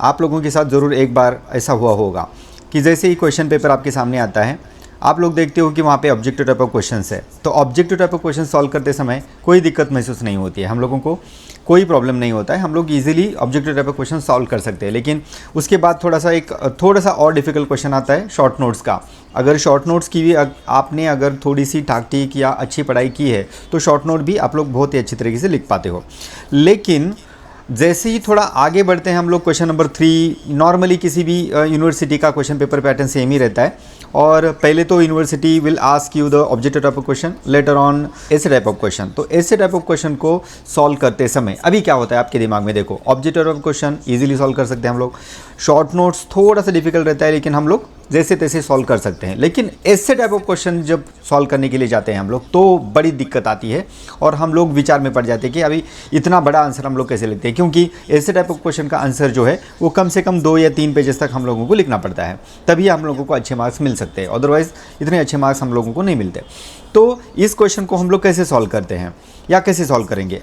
आप लोगों के साथ ज़रूर एक बार ऐसा हुआ होगा कि जैसे ही क्वेश्चन पेपर आपके सामने आता है, आप लोग देखते हो कि वहाँ पे ऑब्जेक्टिव टाइप ऑफ क्वेश्चंस है। तो objective type of question solve करते समय कोई दिक्कत महसूस नहीं होती है, हम लोगों को कोई प्रॉब्लम नहीं होता है, हम लोग easily objective type of question solve कर सकते हैं। लेकिन उसके बाद थोड़ा सा और डिफिकल्ट क्वेश्चन आता है शॉर्ट नोट्स का। अगर शॉर्ट नोट्स की भी आपने अगर थोड़ी सी ठाक ठीक या अच्छी पढ़ाई की है तो शॉर्ट नोट भी आप लोग बहुत ही अच्छी तरीके से लिख पाते हो। लेकिन जैसे ही थोड़ा आगे बढ़ते हैं हम लोग, क्वेश्चन नंबर 3 नॉर्मली किसी भी यूनिवर्सिटी का क्वेश्चन पेपर पैटर्न सेम ही रहता है। और पहले तो university will ask you the objective type of question, later on ऐसे टाइप ऑफ क्वेश्चन। तो ऐसे टाइप ऑफ क्वेश्चन को सॉल्व करते समय अभी क्या होता है आपके दिमाग में, देखो objective type of question easily solve कर सकते हैं हम लोग, शॉर्ट नोट्स थोड़ा सा डिफिकल्ट रहता है लेकिन हम लोग जैसे तैसे सॉल्व कर सकते हैं। लेकिन ऐसे टाइप ऑफ क्वेश्चन जब सॉल्व करने के लिए जाते हैं हम लोग तो बड़ी दिक्कत आती है और हम लोग विचार में पड़ जाते हैं कि अभी इतना बड़ा आंसर हम लोग कैसे लिखते हैं, क्योंकि ऐसे टाइप ऑफ क्वेश्चन का आंसर जो है वो कम से कम 2 या 3 पेजेस तक हम लोगों को लिखना पड़ता है, तभी हम लोगों को अच्छे मार्क्स मिल सकते हैं, अदरवाइज इतने अच्छे मार्क्स हम लोगों को नहीं मिलते। तो इस क्वेश्चन को हम लोग कैसे सॉल्व करते हैं या कैसे सॉल्व करेंगे?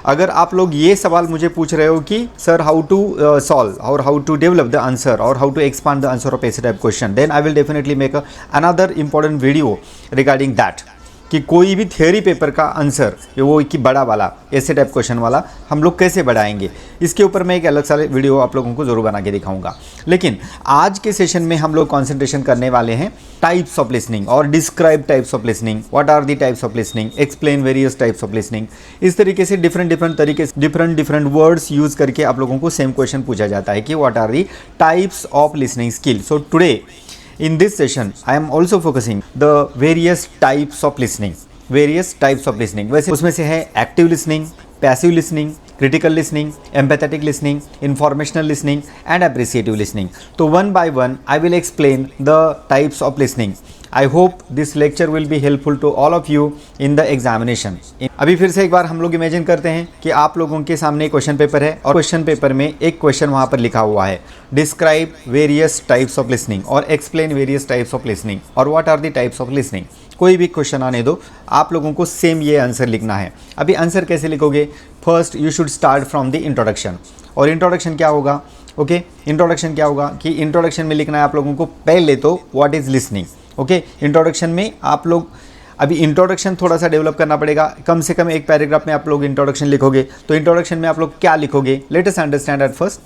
अगर आप लोग ये सवाल मुझे पूछ रहे हो कि सर हाउ टू सॉल्व और how to develop the answer और how to expand the answer of ऐसे type question, then I will definitely make another important video regarding that, कि कोई भी थियोरी पेपर का आंसर वो कि बड़ा वाला ऐसे टाइप क्वेश्चन वाला हम लोग कैसे बढ़ाएंगे, इसके ऊपर मैं एक अलग सा वीडियो आप लोगों को ज़रूर बना के दिखाऊंगा। लेकिन आज के सेशन में हम लोग कंसंट्रेशन करने वाले हैं टाइप्स ऑफ लिसनिंग और describe types of listening, what are the types of listening, explain various types of listening. इस तरीके से डिफरेंट वर्ड्स यूज़ करके आप लोगों को सेम क्वेश्चन पूछा जाता है कि what are the types of listening skill. So today in this session I am also focusing the various types of listening। वैसे उसमें से है active listening, passive listening, critical listening, empathetic listening, informational listening and appreciative listening. तो one by one I will explain the types of listening. I hope this lecture will be helpful to all of you in the examination. अभी फिर से एक बार हम लोग imagine करते हैं कि आप लोगों के सामने क्वेश्चन पेपर है और क्वेश्चन पेपर में एक क्वेश्चन वहाँ पर लिखा हुआ है, describe various types of listening और explain various types of listening और what are the types of listening. कोई भी क्वेश्चन आने दो, आप लोगों को सेम ये आंसर लिखना है। अभी आंसर कैसे लिखोगे? First you should start from the introduction. और इंट्रोडक्शन क्या होगा? ओके, इंट्रोडक्शन क्या होगा कि इंट्रोडक्शन में लिखना है आप लोगों को पहले तो what is listening. Okay, introduction में आप लोग अभी इंट्रोडक्शन थोड़ा सा डेवलप करना पड़ेगा, कम से कम एक पैराग्राफ में आप लोग इंट्रोडक्शन लिखोगे। तो इंट्रोडक्शन में आप लोग क्या लिखोगे? Let us understand at first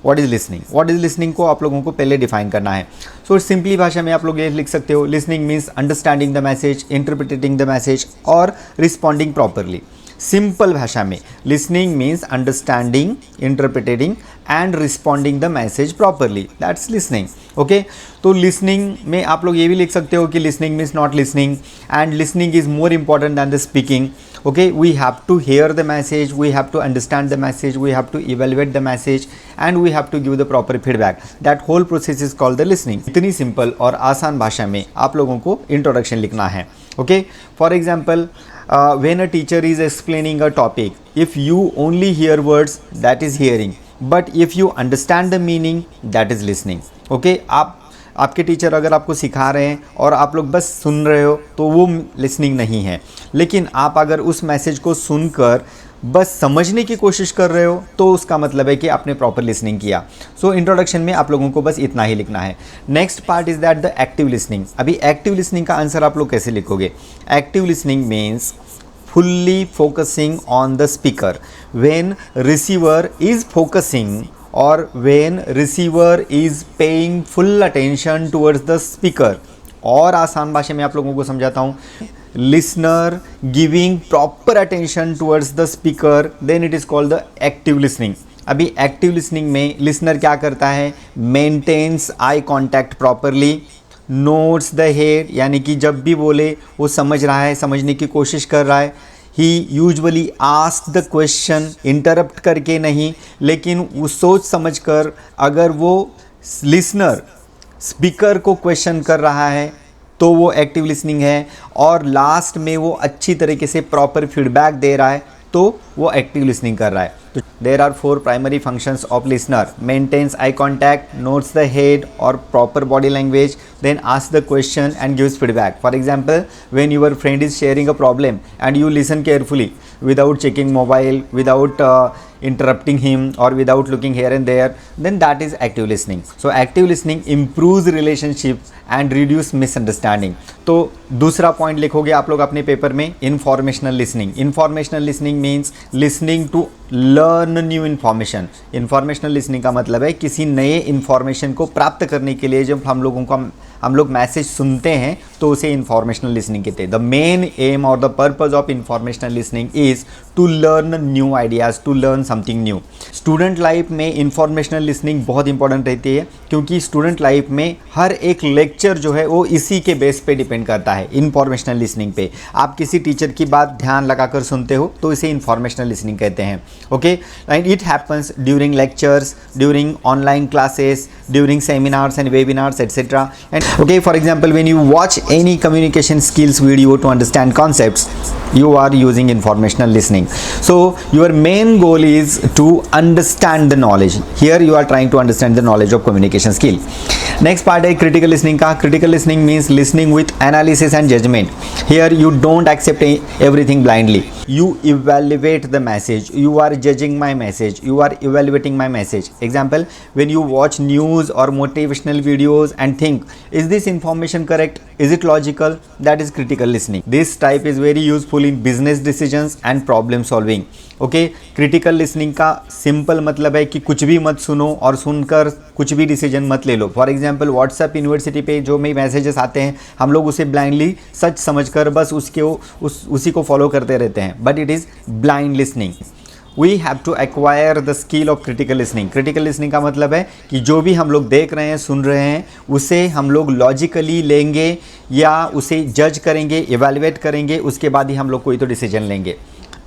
what is listening को आप लोगों को पहले डिफाइन करना है। सो सिंपली भाषा में आप लोग ये लिख सकते हो, listening means understanding the message, interpreting the message और रिस्पॉन्डिंग प्रॉपरली। सिंपल भाषा में listening means understanding, interpreting and responding the message properly, that's listening. Okay, तो लिसनिंग में आप लोग ये भी लिख सकते हो कि listening means not listening and listening is more important than the speaking. Okay, we have to hear the message, we have to understand the message, we have to evaluate the message and we have to give the proper feedback. That whole process is called the listening. इतनी simple और आसान भाषा में आप लोगों को introduction लिखना है। Okay, for example, when a teacher is explaining a topic, if you only hear words, that is hearing, but if you understand the meaning, that is listening. Okay, आपके टीचर अगर आपको सिखा रहे हैं और आप लोग बस सुन रहे हो तो वो लिसनिंग नहीं है। लेकिन आप अगर उस मैसेज को सुनकर बस समझने की कोशिश कर रहे हो तो उसका मतलब है कि आपने प्रॉपर लिसनिंग किया। सो इंट्रोडक्शन में आप लोगों को बस इतना ही लिखना है। Next part is that the active listening. अभी एक्टिव लिसनिंग का आंसर आप लोग कैसे लिखोगे? Active listening means fully focusing on the speaker when receiver is focusing or when receiver is paying full attention towards the speaker। और आसान भाषा में आप लोगों को समझाता हूँ, listener giving proper attention towards the speaker, then it is called the active listening। अभी एक्टिव लिसनिंग में लिसनर क्या करता है? Maintains eye contact properly, notes the head, यानी कि जब भी बोले वो समझ रहा है, समझने की कोशिश कर रहा है। He usually ask the question, interrupt करके नहीं, लेकिन वो सोच समझ कर अगर वो लिसनर स्पीकर को क्वेश्चन कर रहा है तो वो एक्टिव लिसनिंग है। और लास्ट में वो अच्छी तरीके से प्रॉपर फीडबैक दे रहा है तो वो एक्टिव लिसनिंग कर रहा है। तो there are 4 primary functions of listener: maintains eye contact, nods the head और proper body language, then ask the question and gives feedback. For example, when your friend is sharing a problem and you listen carefully without checking mobile, without interrupting him or without looking here and there, then that is active listening. So active listening improves relationship and reduce misunderstanding. तो दूसरा point लिखोगे आप लोग अपने paper में, informational listening. Informational listening means listening to learn new information. Informational listening का मतलब है किसी नए इन्फॉर्मेशन को प्राप्त करने के लिए जब हम लोग मैसेज सुनते हैं तो उसे इंफॉर्मेशनल लिसनिंग कहते हैं. द मेन एम और the purpose of informational listening is to learn new ideas, to learn something new. Student life में इंफॉर्मेशनल लिसनिंग बहुत इंपॉर्टेंट रहती है क्योंकि स्टूडेंट लाइफ में हर एक लेक्चर जो है वो इसी के बेस पे डिपेंड करता है, इंफॉर्मेशनल लिसनिंग पे. आप किसी टीचर की बात ध्यान लगाकर सुनते हो तो इसे इंफॉर्मेशनल लिसनिंग कहते हैं. Okay, and it happens during lectures, during online classes, during seminars and webinars etcetera. And okay, for example, when you watch any communication skills video to understand concepts, you are using informational listening. So your main goal is to understand the knowledge. Here you are trying to understand the knowledge of communication skill. Next part है critical listening का. Critical listening means listening with analysis and judgment. Here you don't accept everything blindly. You evaluate the message. You are judging my message. You are evaluating my message. Example, when you watch news or motivational videos and think, is this information correct? Is it logical? That is critical listening. This type is very useful in business decisions and problem solving. Okay, critical listening का simple मतलब है कि कुछ भी मत सुनो और सुनकर कुछ भी डिसीजन मत ले लो. फॉर एग्जांपल व्हाट्सएप यूनिवर्सिटी पे जो भी मैसेजेस आते हैं हम लोग उसे ब्लाइंडली सच समझकर बस उसी को फॉलो करते रहते हैं, but it is blind listening. We have to acquire the skill of critical listening. Critical listening का मतलब है कि जो भी हम लोग देख रहे हैं, सुन रहे हैं, उसे हम लोग लॉजिकली लेंगे या उसे जज करेंगे, इवैल्यूएट करेंगे, उसके बाद ही हम लोग कोई तो डिसीजन लेंगे.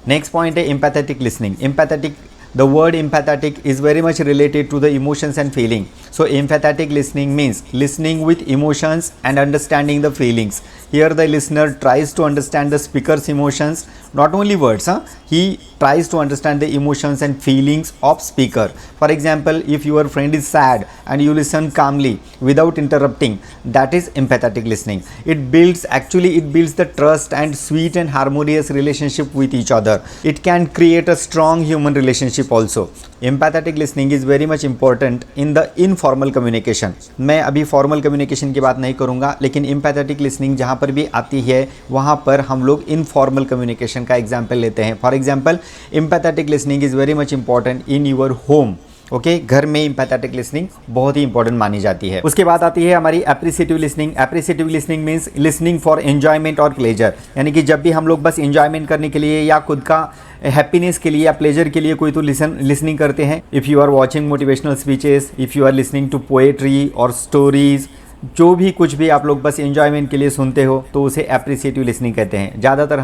नेक्स्ट पॉइंट है empathetic listening. Empathetic, the word empathetic is very much related to the emotions and feeling. So empathetic listening means listening with emotions and understanding the feelings. Here the listener tries to understand the speaker's emotions, not only words, he tries to understand the emotions and feelings of speaker. For example, if your friend is sad and you listen calmly without interrupting, that is empathetic listening. It builds the trust and sweet and harmonious relationship with each other. It can create a strong human relationship also. Empathetic listening is very much important in the informal communication. मैं अभी formal communication की बात नहीं करूँगा, लेकिन empathetic listening जहाँ पर भी आती है वहाँ पर हम लोग informal communication का एग्जाम्पल लेते हैं. For example, empathetic listening is very much important in your home. Okay, घर में एम्पैथेटिक लिसनिंग बहुत ही इंपॉर्टेंट मानी जाती है. उसके बाद आती है हमारी appreciative listening. Appreciative listening means listening for enjoyment और प्लेजर. यानी कि जब भी हम लोग बस एन्जॉयमेंट करने के लिए या खुद का हैप्पीनेस के लिए या प्लेजर के लिए कोई तो लिसनिंग करते हैं. If you are watching motivational speeches, if you are listening to poetry और स्टोरीज, जो भी कुछ भी आप लोग बस एन्जॉयमेंट के लिए सुनते हो तो उसे एप्रिसिएटिव लिसनिंग कहते हैं. ज़्यादातर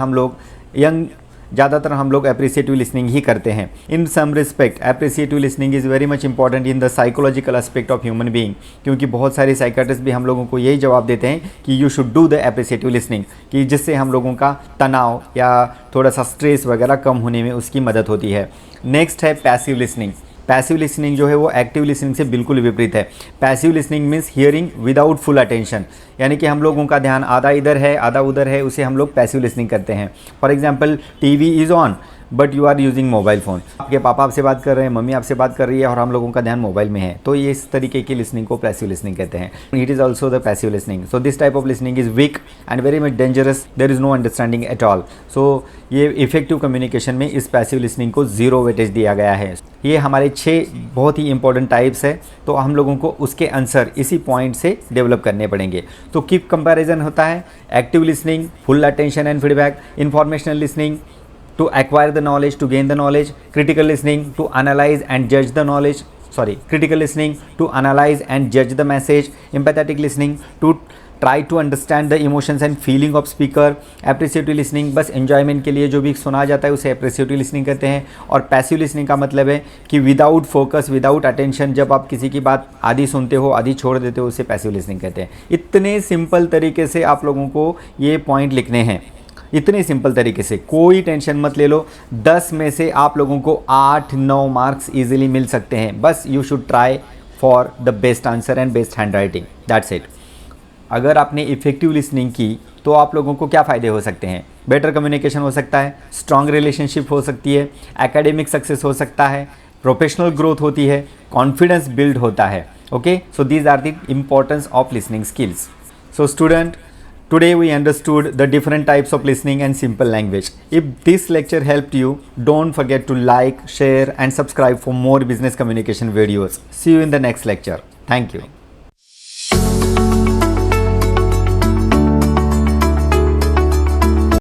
हम लोग एप्रिसिएटिव लिसनिंग ही करते हैं. In some respect appreciative listening is very much important in the psychological aspect of human being. क्योंकि बहुत सारे साइकाट्रिस्ट भी हम लोगों को यही जवाब देते हैं कि you should do the appreciative listening, कि जिससे हम लोगों का तनाव या थोड़ा सा स्ट्रेस वगैरह कम होने में उसकी मदद होती है. नेक्स्ट है पैसिव लिसनिंग. पैसिव लिसनिंग जो है वो एक्टिव लिसनिंग से बिल्कुल विपरीत है. Passive listening means hearing without full attention. यानी कि हम लोगों का ध्यान आधा इधर है आधा उधर है, उसे हम लोग पैसिव लिसनिंग करते हैं. For example, TV is on but you are using mobile phone. आपके पापा आपसे बात कर रहे हैं, मम्मी आपसे बात कर रही है और हम लोगों का ध्यान मोबाइल में है, तो ये इस तरीके की लिसनिंग को पैसिव लिसनिंग कहते हैं. It is also the passive listening. So this type of listening is weak and very much dangerous. There is no understanding at all. So ये इफेक्टिव कम्युनिकेशन में इस पैसिव लिसनिंग को 0 weightage दिया गया है. ये हमारे 6 बहुत ही इंपॉर्टेंट टाइप्स है, तो हम लोगों को उसके आंसर इसी पॉइंट से डेवलप करने पड़ेंगे. तो कीप कंपैरिजन होता है active listening, full attention and feedback, informational listening to acquire the knowledge, to gain the knowledge, critical listening to analyze and judge the knowledge, critical listening to analyze and judge the message, empathetic listening to try to understand the emotions and feeling of speaker, appreciative listening बस enjoyment के लिए जो भी सुना जाता है उसे appreciative listening कहते हैं. और passive listening का मतलब है कि विदाउट फोकस, विदाउट अटेंशन, जब आप किसी की बात आधी सुनते हो आधी छोड़ देते हो, उसे passive listening कहते हैं. इतने सिंपल तरीके से आप लोगों को ये पॉइंट लिखने हैं, इतने सिंपल तरीके से, कोई टेंशन मत ले लो. 10 में से आप लोगों को 8-9 मार्क्स इजीली मिल सकते हैं. बस you should try for the best answer and best hand writing, that's it. अगर आपने इफ़ेक्टिव लिसनिंग की तो आप लोगों को क्या फ़ायदे हो सकते हैं? बेटर कम्युनिकेशन हो सकता है, स्ट्रॉन्ग रिलेशनशिप हो सकती है, एकेडमिक सक्सेस हो सकता है, प्रोफेशनल ग्रोथ होती है, कॉन्फिडेंस बिल्ड होता है. Okay, so these are the importance of listening skills. So student, today we understood the different types of listening and simple language. If this lecture helped you, don't forget to like, share and subscribe for more business communication videos. See you in the next lecture. Thank you.